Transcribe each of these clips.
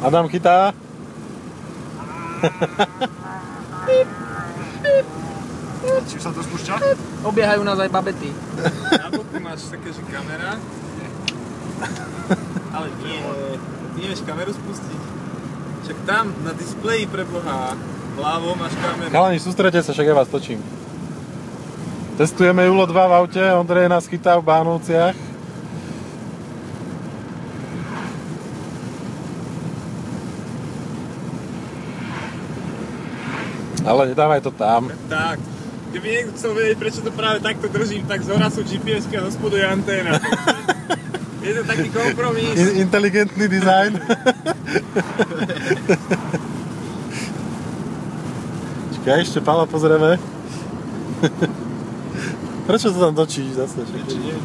Adam chytá. Či už sa to spúšťa? Obiehajú nás aj babety. Na boku máš také, že kamera. Ale nie. Ty nevieš kameru spustiť. Však tam na displeji pre Boha vľavo máš kameru. Chalani, sústrete sa, však ja vás točím. Testujeme Julo 2 v aute, Ondrej nás chytá v Bánovciach. Ale nedávaj to tam. Tak. Keby niekto chcel vedieť, prečo to práve takto držím, tak zhora sú GPS-ky a zo spodu je anténa. Je to taký kompromis. Inteligentný dizajn. Čakaj, ešte Pála pozrieme. Prečo to tam točíš zase? Nie.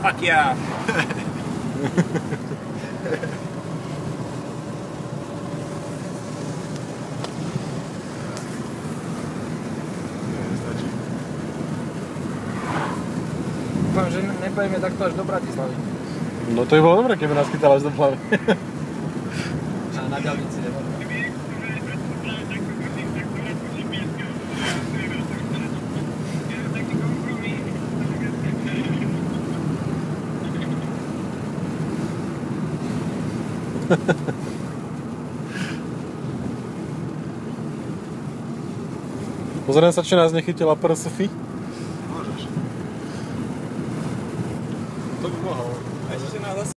Fuck ja. Dúfam, že nepojeme takto až do Bratislavy. No to by bolo dobré, keby nás chytala až do hlavy. A na diaľnici nebolo. Pozriem sa, či nás nechytila PRSFI.